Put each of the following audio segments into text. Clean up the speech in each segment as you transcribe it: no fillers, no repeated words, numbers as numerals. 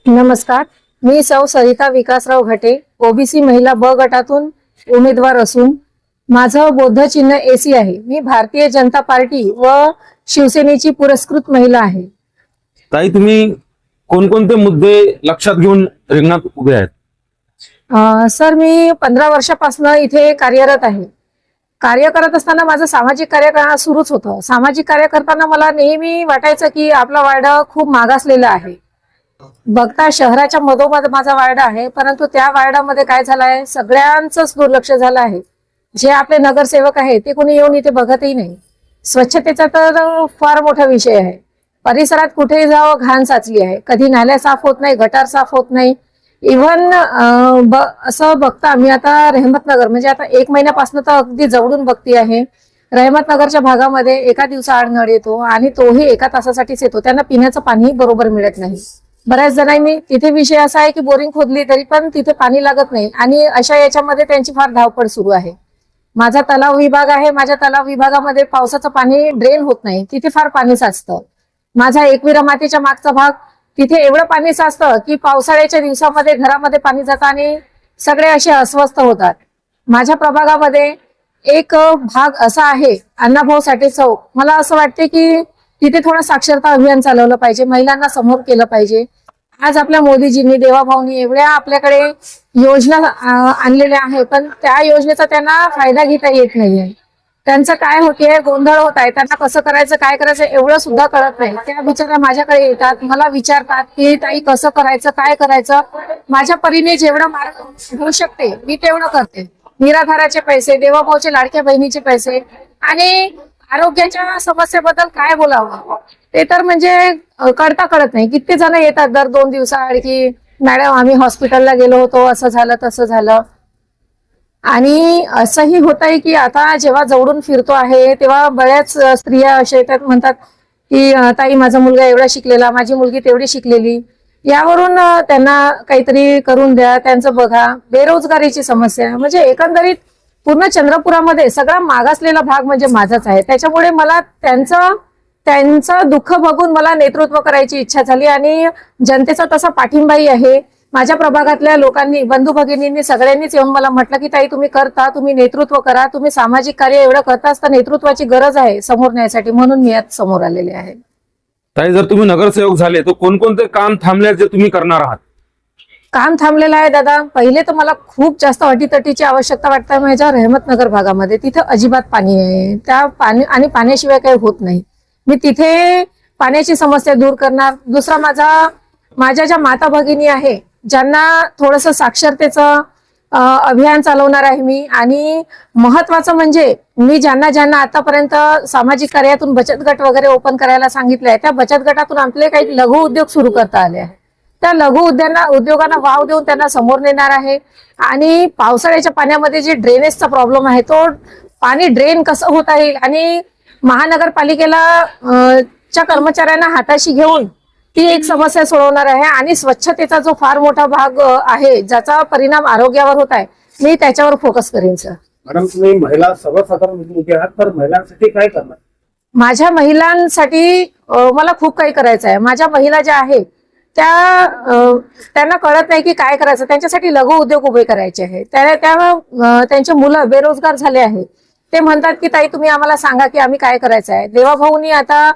नमस्कार. मी सौ सरिता विकासराव घटे, ओबीसी महिला ब गटातून उमेदवार असून माझं बौद्ध चिन्ह एसी आहे. मी भारतीय जनता पार्टी व शिवसेनेची पुरस्कृत महिला आहे. ताई, तुम्ही कोणकोणते मुद्दे लक्षात घेऊन रिंगणात उभे आहेत? सर, मी 15 वर्षापासून इथे कार्यरत आहे. कार्य करत असताना माझं सामाजिक कार्य सुरूच होतं. सामाजिक कार्य करताना मला नेहमी वाटायचं की आपला वार्ड खूप मागासलेला आहे. बघता शहराच्या मधोमध माझा वार्ड आहे, परंतु त्या वार्डामध्ये काय झालंय, सगळ्यांचंच दुर्लक्ष झालं आहे. जे आपले नगरसेवक आहेत ते कोणी येऊन इथे बघतही नाही. स्वच्छतेचा तर फार मोठा विषय आहे. परिसरात कुठेही जावं घाण साचली आहे. कधी नाल्या साफ होत नाही, गटार साफ होत नाही. इव्हन असं बघता मी आता रहमतनगर म्हणजे आता 1 महिन्यापासून तर अगदी जवळून बघती आहे. रहमतनगरच्या भागामध्ये एका दिवसाआड नळ येतो आणि तोही एका तासासाठीच येतो. त्यांना पिण्याचं पाणी बरोबर मिळत नाही. बऱ्याच जणांनी तिथे विषय असा आहे की बोरिंग खोदली तरी पण तिथे पाणी लागत नाही आणि अशा याच्यामध्ये त्यांची फार धावपळ सुरू आहे. माझा तलाव विभाग आहे. माझ्या तलाव विभागामध्ये पावसाचं पाणी ड्रेन होत नाही. तिथे फार पाणी साचतं. माझा एकविरा मातीच्या मागचा भाग, तिथे एवढं पाणी साचतं की पावसाळ्याच्या दिवसामध्ये घरामध्ये पाणी जातं आणि सगळे असे अस्वस्थ होतात. माझ्या प्रभागामध्ये एक भाग असा आहे, अण्णाभाऊ साठे चौक. मला असं वाटते की तिथे थोडं साक्षरता अभियान चालवलं पाहिजे, महिलांना समोर केलं पाहिजे. आज आपल्या मोदीजींनी, देवाभाऊंनी एवढ्या आपल्याकडे योजना आणलेल्या आहे, पण त्या योजनेचा त्यांना फायदा घेता येत नाहीये. त्यांचं काय होते, गोंधळ होत आहे. त्यांना कसं करायचं, काय करायचं एवढं सुद्धा कळत नाही. त्या बिचाऱ्या माझ्याकडे येतात, मला विचारतात की ताई कसं करायचं, काय करायचं. माझ्या परीने जेवढं मार्ग होऊ शकते मी तेवढं करते. निराधाराचे पैसे, देवाभाऊचे लाडक्या बहिणीचे पैसे आणि आरोग्याच्या समस्येबद्दल काय बोलावं ते तर म्हणजे कळत नाही. किती जण येतात दर 2 दिवसाआड की मॅडम आम्ही हॉस्पिटलला गेलो होतो, असं झालं तसं झालं. आणि असंही होत आहे की आता जेव्हा जवळून फिरतो आहे तेव्हा बऱ्याच स्त्रिया अशा येतात, म्हणतात की ताई माझा मुलगा एवढा शिकलेला, माझी मुलगी तेवढी शिकलेली. यावरून त्यांना काहीतरी करून द्या, त्यांचं बघा. बेरोजगारीची समस्या म्हणजे एकंदरीत पूर्ण चंद्रपुरामध्ये सगळा मागासलेला भाग म्हणजे माझाच आहे. त्याच्यामुळे मला त्यांचं दुःख बघून मला नेतृत्व करायची इच्छा झाली आणि जनतेचा तसा पाठिंबाही आहे. माझ्या प्रभागातल्या लोकांनी, बंधू भगिनींनी सगळ्यांनीच येऊन मला म्हटलं की ताई तुम्ही करता, तुम्ही नेतृत्व करा, तुम्ही सामाजिक कार्य एवढं करता असता नेतृत्वाची गरज आहे समोर न्यायसाठी, म्हणून मी आज समोर आलेले आहे. ताई, जर तुम्ही नगरसेवक झाले तर कोणकोणते काम थांबले जे तुम्ही करणार आहात? काम थांबलेलं आहे दादा. पहिले तर मला खूप जास्त अटीतटीची आवश्यकता वाटते माझ्या रहमतनगर भागामध्ये. तिथे अजिबात पाणी आहे. त्या पाणी आणि पाण्याशिवाय काही होत नाही. मी तिथे पाण्याची समस्या दूर करणार. दुसरा माझ्या ज्या माता भगिनी आहे ज्यांना थोडंसं साक्षरतेचं अभियान चालवणार आहे मी. आणि महत्वाचं म्हणजे मी ज्यांना आतापर्यंत सामाजिक कार्यातून बचत गट वगैरे ओपन करायला सांगितलंय, त्या बचत गटातून आपले काही लघु उद्योग सुरू करता आले आहे. त्या लघु उद्योगांना वाव देऊन त्यांना समोर नेणार आहे. आणि पावसाळ्याच्या पाण्यामध्ये जे ड्रेनेजचा प्रॉब्लेम आहे तो पाणी ड्रेन कसं होता येईल आणि महानगरपालिकेला च्या कर्मचाऱ्यांना हाताशी घेऊन ती एक समस्या सोडवणार आहे. आणि स्वच्छतेचा जो फार मोठा भाग आहे ज्याचा परिणाम आरोग्यावर होत आहे, मी त्याच्यावर फोकस करेन सर. मॅडम, तुम्ही महिला सर्वसाधारण उभे आहात, तर महिलांसाठी काय करणार? माझ्या महिलांसाठी मला खूप काही करायचं आहे. माझ्या महिला ज्या आहेत त्यांना कळत नाही की काय करायचं. त्यांच्यासाठी लघु उद्योग उभे करायचे आहे. त्यांचे मुलं बेरोजगार झाले आहेत. ते म्हणतात की ताई तुम्ही आम्हाला सांगा की आम्ही काय करायचं आहे. देवाभाऊनी आता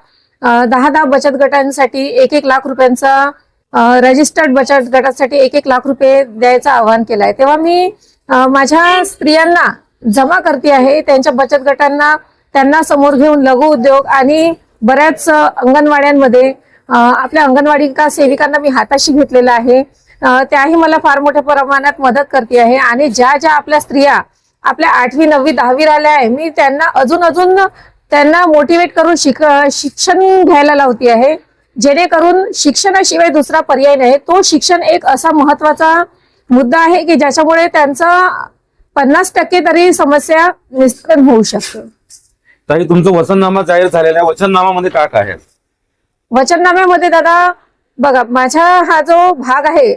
10 बचत गटांसाठी 1 लाख रुपयांचा रजिस्टर्ड बचत गटासाठी 1 लाख रुपये द्यायचं आवाहन केलं आहे. तेव्हा मी माझ्या स्त्रियांना जमा करते आहे. त्यांच्या बचत गटांना त्यांना समोर घेऊन लघु उद्योग आणि बऱ्याच अंगणवाड्यांमध्ये आपल्या अंगणवाडी सेविकांना मी हाताशी घेतलेलं आहे. त्याही मला फार मोठ्या प्रमाणात मदत करते आहे. आणि ज्या आपल्या स्त्रिया आपल्या 8वी 9वी 10वी राहिल्या आहे, मी त्यांना अजून त्यांना मोटिवेट करून शिक्षण घ्यायला लावते आहे. जेणेकरून शिक्षणाशिवाय दुसरा पर्याय नाही. तो शिक्षण एक असा महत्वाचा मुद्दा आहे की ज्याच्यामुळे त्यांचा 50% तरी समस्या निस्तरण होऊ शकते. ताई, तुमचं वचननामा जाहीर झालेला आहे. वचननामामध्ये काय काय आहे? वचननाम्यामध्ये दादा बघा, माझा हा जो भाग आहे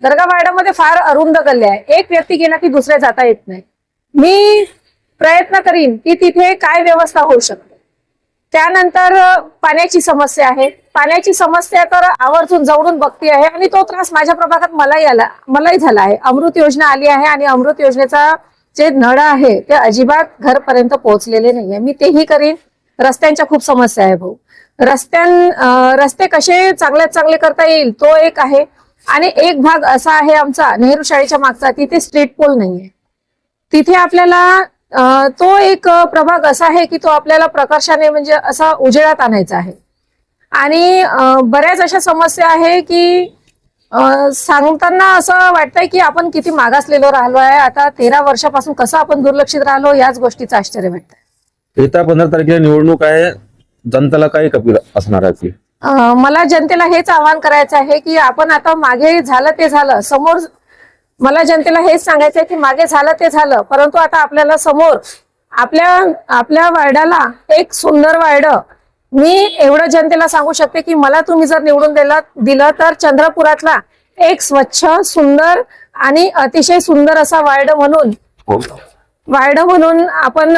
दर्गा वाड्यामध्ये फार अरुंद गल्ल्या आहे. एक व्यक्ती गेला की दुसऱ्या जाता येत नाही. मी प्रयत्न करीन की तिथे काय व्यवस्था होऊ शकते. त्यानंतर पाण्याची समस्या आहे. पाण्याची समस्या तर आवर्जून जवळून बघती आहे आणि तो त्रास माझ्या प्रभागात मलाही झाला आहे. अमृत योजना आली आहे आणि अमृत योजनेचा जे नळ आहे ते अजिबात घरपर्यंत पोहोचलेले नाहीये. मी तेही करीन. रस्त्यांच्या खूप समस्या आहे भाऊ. रस्ते कसे चांगल्यात चांगले करता येईल तो एक आहे. आणि एक भाग असा आहे आमचा नेहरू शाळेच्या मागचा, तिथे स्ट्रीट पोल नाहीये. तिथे आपल्याला तो एक प्रभाग असा आहे की तो आपल्याला प्रकर्षाने म्हणजे असा उजेडात आणायचा आहे. आणि बऱ्याच अशा समस्या आहे की सांगताना असं वाटतंय की आपण किती मागासलेलो राहिलो आहे. आता 13 वर्षापासून कसं आपण दुर्लक्षित राहिलो याच गोष्टीचं आश्चर्य वाटतंय. येत्या 15 तारखेला निवडणूक आहे, जनतेला काय अपील असणार आहे आपली? मला जनतेला हेच आवाहन करायचं आहे की आपण आता मागे झालं ते झालं, समोर मला जनतेला हेच सांगायचं आहे की मागे झालं ते झालं, परंतु आता आपल्याला समोर आपल्या वार्डाला एक सुंदर वार्ड, मी एवढं जनतेला सांगू शकते की मला तुम्ही जर निवडून दिलं तर चंद्रपुरातला एक स्वच्छ सुंदर आणि अतिशय सुंदर असा वार्ड म्हणून आपण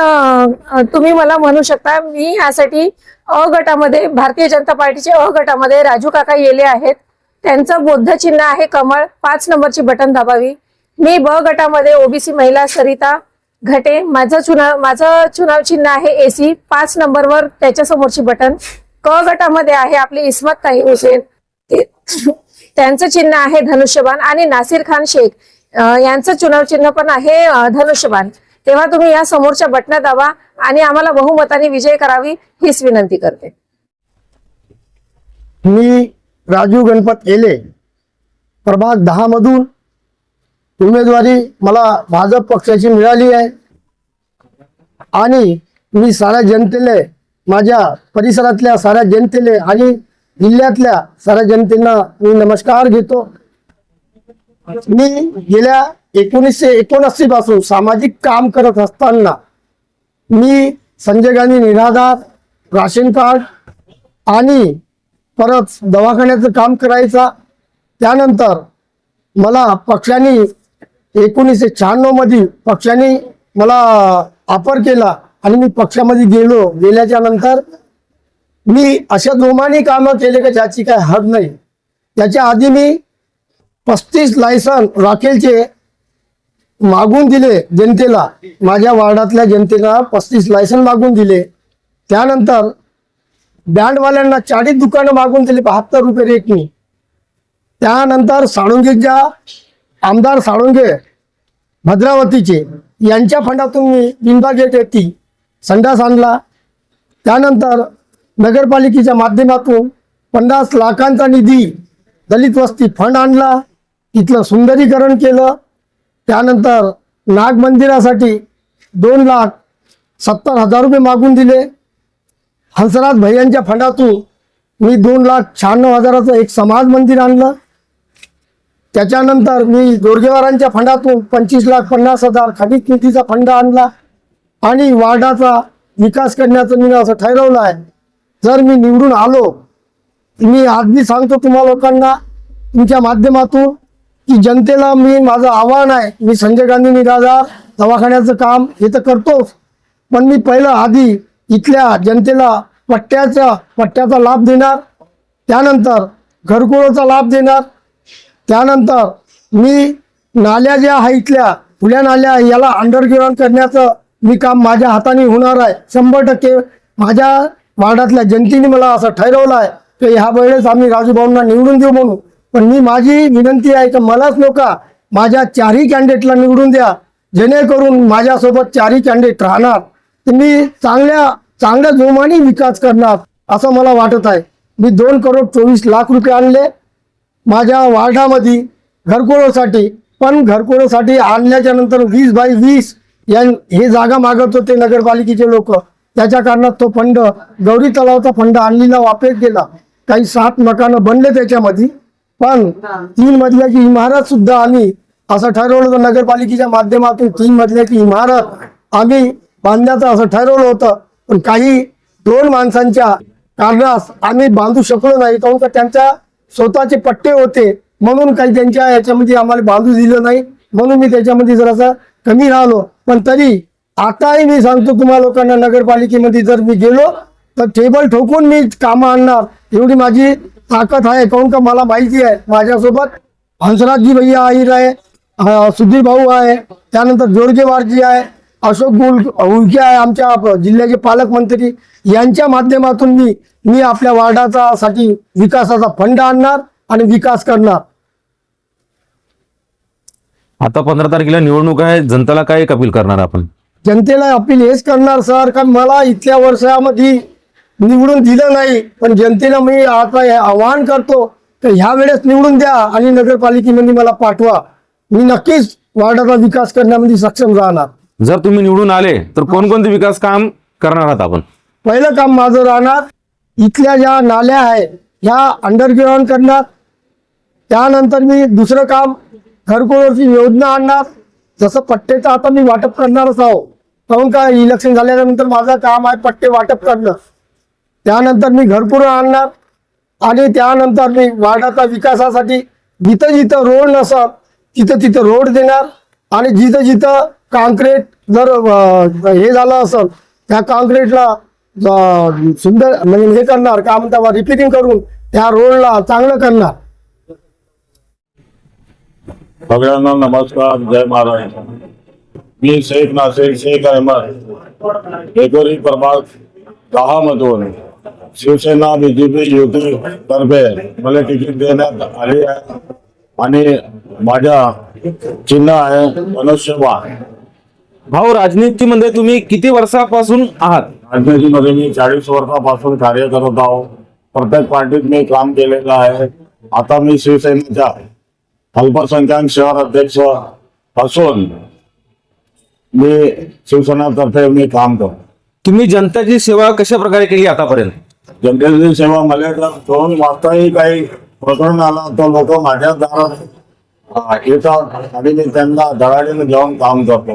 तुम्ही मला म्हणू शकता. मी यासाठी अ गटामध्ये भारतीय जनता पार्टीचे अ गटामध्ये राजू काका येले आहेत. त्यांचं बुद्ध चिन्ह आहे कमळ, 5 नंबरची बटन दाबावी. मी ब गटामध्ये ओबीसी महिला सरिता घटे, माझं चुनाव चिन्ह आहे एसी, 5 नंबरवर त्याच्या समोरची बटन. क गटामध्ये आहे आपली इस्मत ताई हुसेन, त्यांचं चिन्ह आहे धनुष्यबाण. आणि नासिर खान शेख यांचं चुनाव चिन्ह पण आहे धनुष्यबाण. तेव्हा तुम्ही या समोरच्या बटना दाबा आणि आम्हाला बहुमताने विजय करावी हीच विनंती करते. मी राजू गणपत येले, प्रभाग 10 मधून उमेदवारी मला भाजप पक्षाची मिळाली आहे. आणि मी साऱ्या जनतेले, माझ्या परिसरातल्या साऱ्या जनतेले आणि जिल्ह्यातल्या साऱ्या जनतेला मी नमस्कार घेतो. मी गेल्या 1979 पासून सामाजिक काम करत असताना मी संजय गांधी निराधार, राशन कार्ड आणि परत दवाखान्याचं काम करायचा. त्यानंतर मला पक्षाने 1996 मध्ये पक्षाने मला ऑफर केला आणि मी पक्षामध्ये गेल्याच्या नंतर मी अशा जोमाने कामं केले की ज्याची काय हद नाही. त्याच्या आधी मी 35 लायसन राखेलचे मागून दिले जनतेला, माझ्या वार्डातल्या जनतेला 35 लायसन मागून दिले. त्यानंतर बँडवाल्यांना 40 दुकानं मागून दिली 72 रुपये रेटनी. त्यानंतर साळुंगेच्या आमदार साळुंगे भद्रावतीचे यांच्या फंडातून मी बिंबा गेट येथे संडास आणला. त्यानंतर नगरपालिकेच्या माध्यमातून 50 लाखांचा निधी दलित वस्ती फंड आणला, तिथलं सुंदरीकरण केलं. त्यानंतर नाग मंदिरासाठी 2,70,000 रुपये मागून दिले. हंसराज भैयांच्या फंडातून मी 2,96,000चं एक समाज मंदिर आणलं. त्याच्यानंतर मी गोरगेवारांच्या फंडातून 25,50,000 खनिज निधीचा फंड आणला. आणि वार्डाचा विकास करण्याचं मी असं ठरवलं आहे. जर मी निवडून आलो, मी आजही सांगतो तुम्हा लोकांना तुमच्या माध्यमातून की जनतेला माझं आव्हान आहे, मी संजय गांधी निराधार दवाखान्याचं काम हे तर करतोच, पण मी पहिलं आधी इथल्या जनतेला पट्ट्याचा लाभ देणार. त्यानंतर घरकुलाचा लाभ देणार. त्यानंतर मी नाल्या ज्या आहे इथल्या खुल्या नाल्या याला अंडरग्राउंड करण्याचं मी काम माझ्या हाताने होणार आहे 100%. माझ्या वार्डातल्या जनतेने मला असं ठरवलं आहे की ह्या वेळेस आम्ही राजूभाऊंना निवडून देऊ म्हणून. पण मी माझी विनंती आहे की मलाच नका, माझ्या 4ही कॅन्डिडेटला निवडून द्या, जेणेकरून माझ्यासोबत 4ही कॅन्डिडेट राहणार तर मी चांगल्या जोमाने विकास करणार असं मला वाटत आहे. मी 2,24,00,000 रुपये आणले माझ्या वार्डामध्ये घरकुलासाठी. पण घरकुलासाठी आणल्याच्या नंतर 20x20 हे जागा मागत होते नगरपालिकेचे लोक. त्याच्या कारणात तो फंड गौरी तलावचा फंड आणलेला वापस गेला. काही 7 मकानं बनले त्याच्यामध्ये. पण 3 मजल्याची इमारत सुद्धा आम्ही असं ठरवलं होतं नगरपालिकेच्या माध्यमातून 3 मजल्याची इमारत आम्ही बांधण्याचं असं ठरवलं होतं. पण काही 2 माणसांच्या कारणास आम्ही बांधू शकलो नाही, काऊन का त्यांच्या स्वतःचे पट्टे होते म्हणून काही त्यांच्या याच्यामध्ये आम्हाला बांधू दिलं नाही, म्हणून मी त्याच्यामध्ये जरासा कमी राहिलो. पण तरी आताही मी सांगतो तुम्हा लोकांना, नगरपालिकेमध्ये जर मी गेलो तर टेबल ठोकून मी कामं आणणार एवढी माझी ताकद आहे. काहून का मला माहिती आहे माझ्यासोबत हंसराजजी भैया आहिर आहे, सुधीर भाऊ आहे, त्यानंतर जोरगेवारजी आहे, अशोक उलके आहे आमच्या जिल्ह्याचे पालकमंत्री. यांच्या माध्यमातून मी आपल्या वार्डाचा साठी विकासाचा फंड आणणार आणि विकास करणार. आता 15 तारखेला निवडणूक आहे, जनतेला काय एक अपील करणार आपण? जनतेला अपील हेच करणार सर, कारण मला इथल्या वर्षामध्ये निवडून दिलं नाही, पण जनतेला मी आता हे आवाहन करतो तर ह्या वेळेस निवडून द्या आणि नगरपालिकेमध्ये मला पाठवा. मी नक्कीच वार्डाचा विकास करण्यामध्ये सक्षम राहणार. जर तुम्ही निवडून आले तर कोणकोणते विकास काम करणार आहात आपण? पहिलं काम माझं राहणार इथल्या ज्या नाल्या आहेत ह्या अंडरग्राऊंड करणार. त्यानंतर मी दुसरं काम घरकुलाची योजना आणणार. जसं पट्टेचं आता मी वाटप करणारच आहो, काहून का इलेक्शन झाल्यानंतर माझं काम आहे पट्टे वाटप करणं. त्यानंतर मी घरकुल आणणार आणि त्यानंतर मी वार्डाच्या विकासासाठी जिथं जिथं रोड नसत तिथं रोड देणार आणि जिथं जिथं काँक्रीट जर हे झालं असेल त्या काँक्रीटला सुंदर म्हणजे हे करणार, काय म्हणतात रिपेरिंग करून त्या रोडला चांगलं करणार. सगळ्यांना नमस्कार, जय महाराष्ट्र. मी शेख नासिर शेख अहमद एकोरी प्रभाग 10 मधून शिवसेना बीजेपी युती तर्फे मला तिकीट देण्यात आली आहे आणि माझ्या चिन्ह आहे मनुष्यबळ. भाऊ, राजनीतीमध्ये तुम्ही किती वर्षापासून आहात? राजनीतीमध्ये मी 40 वर्षापासून कार्य करत आहो. प्रत्येक पार्टीत मी काम केलेलं आहे. आता मी शिवसेनेच्या अल्पसंख्याक शहर अध्यक्ष असून मी शिवसेनेतर्फे मी काम करतो. तुम्ही जनतेची सेवा कशा प्रकारे केली आतापर्यंत? जनतेची सेवा मला जर 2 वाजताही काही प्रकरण आला तर लोक माझ्या दारात येतात आणि मी त्यांना धडाडीने घेऊन काम करतो.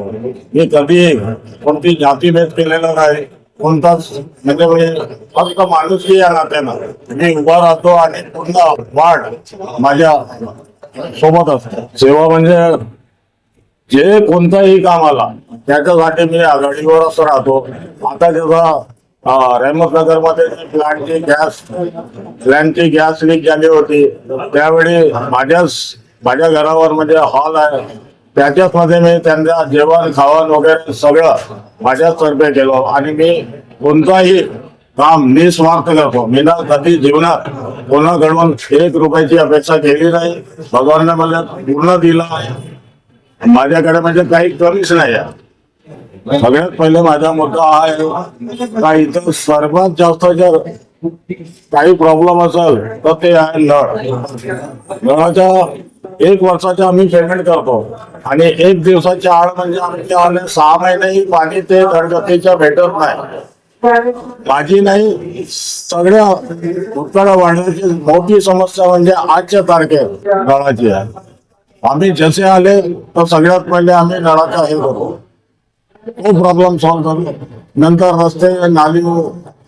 मी कधी कोणती जातीभेद केलेला नाही, कोणताच म्हणजे फक्त माणुसकी या नात्यानं मी उभा राहतो आणि पूर्ण वाढ माझ्या सोबत असते. सेवा म्हणजे जे कोणताही काम आला त्याच्यासाठी मी आघाडीवरच राहतो. आता जेव्हा रहमतनगर मध्ये प्लॅनची गॅस लीक झाली होती त्यावेळी माझ्या घरावर म्हणजे हॉल आहे त्याच्याच मध्ये मी त्यांना जेवण खावण वगैरे सगळं माझ्याच तर्फे केलं आणि मी कोणताही काम निस्वार्थ करतो. मी ना कधी जीवनात कोणाकडून 1 रुपयाची अपेक्षा केली नाही. भगवानने मला पूर्ण दिला आहे. माझ्याकडे म्हणजे काही कमीच नाही आहे. सगळ्यात पहिले माझा मुद्दा हा आहे का इथं सर्वात जास्त जर काही प्रॉब्लेम असेल तर ते आहे नळाच्या 1 वर्षाच्या आम्ही पेमेंट करतो आणि 1 दिवसाच्या आड म्हणजे आमच्या 6 महिनेही पाणी ते घरगतीच्या भेटत नाही. माझी नाही सगळ्या उत्तर वाढण्याची मोठी समस्या म्हणजे आजच्या तारखेत नळाची आहे. आम्ही जसे आले तर सगळ्यात पहिले आम्ही नळाचा हे करतो, तो प्रॉब्लेम सॉल्व्ह करू. नंतर रस्ते नाली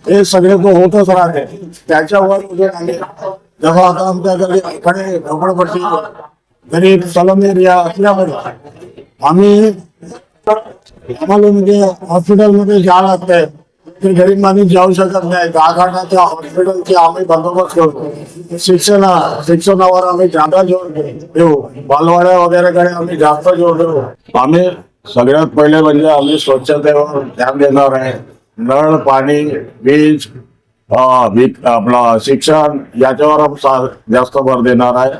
हे सगळे तो होतच राहते. त्याच्यावर आम्ही जसं आता आमच्याकडे झोपडपट्टी गरीब सलम एरिया असल्यामुळे आम्हाला म्हणजे हॉस्पिटलमध्ये जावं लागतंय. ते गरीब माणूस जाऊ शकत नाही. गावाच्या हॉस्पिटलची आम्ही बंदोबस्त करतो. शिक्षणावर आम्ही जादा जोर देऊ. बालवाड्या वगैरेकडे आम्ही जास्त जोर देऊ. आम्ही सगळ्यात पहिले म्हणजे आम्ही स्वच्छतेवर ध्यान देणार आहे. नळ, पाणी, वीज, आपला शिक्षण याच्यावर जास्त भर देणार आहे.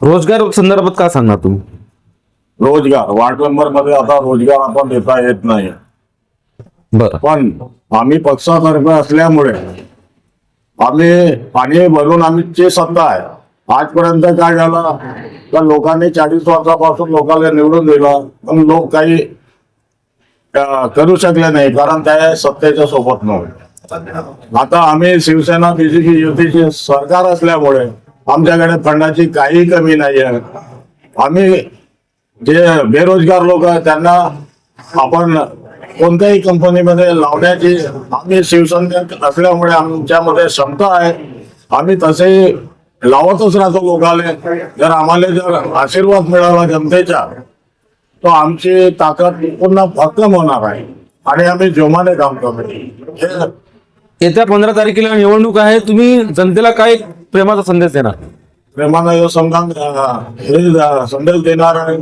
रोजगार संदर्भात काय सांगणार तुम्ही? रोजगार वार्ड मेंबर मध्ये आता रोजगार आपण देता येत नाही. बरं, पण आम्ही पक्षातर्फे असल्यामुळे आम्ही भरून आमची सत्ता आहे. आजपर्यंत काय झालं तर लोकांनी 40 वर्षापासून लोकांना निवडून दिलं पण लोक काही करू शकले नाही कारण त्या सत्तेच्या सोबत नव्हते. आता आम्ही शिवसेना बीजेपी युतीचे सरकार असल्यामुळे आमच्याकडे फंडाची काही कमी नाही आहे. आम्ही जे बेरोजगार लोक आहेत त्यांना आपण कोणत्याही कंपनीमध्ये लावण्याची आम्ही शिवसैनिक असल्यामुळे आमच्यामध्ये क्षमता आहे. आम्ही तसे लावतच राहतो लोकांना. जर आम्हाला जर आशीर्वाद मिळाला जनतेचा तो आमची ताकद पुन्हा भक्कम होणार आहे आणि आम्ही जोमाने काम करू. हे येत्या 15 तारखेला निवडणूक आहे, तुम्ही जनतेला काय प्रेमाचा संदेश देणार? प्रेमानं हे संदेश देणार आहे.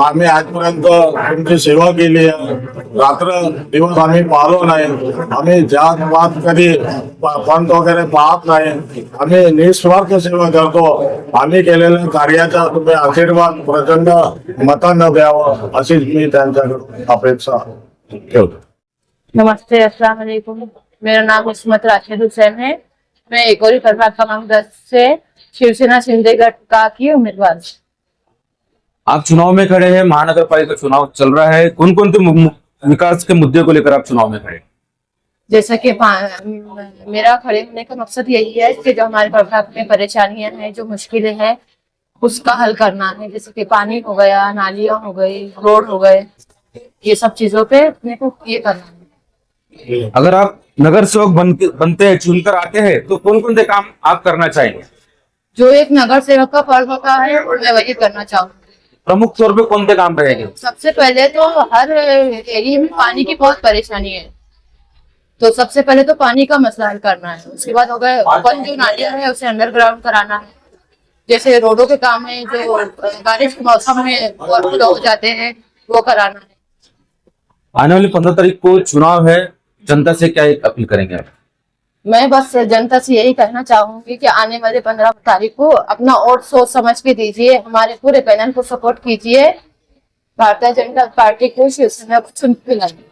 आम्ही आजपर्यंत तुमची सेवा केली आहे. रात्र दिवस आम्ही पाहलो नाही. आम्ही जात पात कधी पंत वगैरे पाहत नाही. आम्ही निस्वार्थ सेवा करतो. आम्ही केलेल्या कार्याचा तुम्ही आशीर्वाद प्रचंड मतांना द्यावं अशीच मी त्यांच्याकडून अपेक्षा ठेवतो. नमस्ते, अस्सलाम वालेकुम। मेरा नाम इस्मत राशिद हुसैन है। मैं एकोरी प्रभाग क्रमांक 10 से शिवसेना सिंधेगढ़ का की उम्मीदवार हूं। आप चुनाव में खड़े हैं, महानगर पालिका चुनाव चल रहा है, कौन कौन से विकास के मुद्दे को लेकर आप चुनाव में खड़े? जैसा कि मेरा खड़े होने का मकसद यही है कि जो हमारे प्रभाग में परेशानियां हैं, जो मुश्किलें हैं, उसका हल करना है। जैसे कि पानी हो गया, नालियां हो गई, रोड हो गए, ये सब चीजों पे अपने को ये करना है। अगर आप नगर सेवक बनते हैं, चुनकर आते हैं, तो कौन कौन से काम आप करना चाहेंगे? जो एक नगर सेवक का फर्ज होता है मैं वही करना चाहूँगी। प्रमुख तौर पे कौन से काम रहेंगे? सबसे पहले तो हर एरिया में पानी की बहुत परेशानी है, तो सबसे पहले तो पानी का मसला हल करना है। उसके बाद हो गए ओपन जो नालियां है उसे अंडरग्राउंड कराना है। जैसे रोडों के काम है जो बारिश के मौसम में ओवरफ्लो हो जाते हैं वो कराना है। आने वाली 15 तारीख को चुनाव है, जनता से क्या अपील करेंगे आप? मैं बस जनता से यही कहना चाहूंगी कि आने वाले 15 तारीख को अपना वोट सोच समझ के दीजिए। हमारे पूरे पैनल को सपोर्ट कीजिए। भारतीय जनता पार्टी को शिवसेना को चुन के लाइए।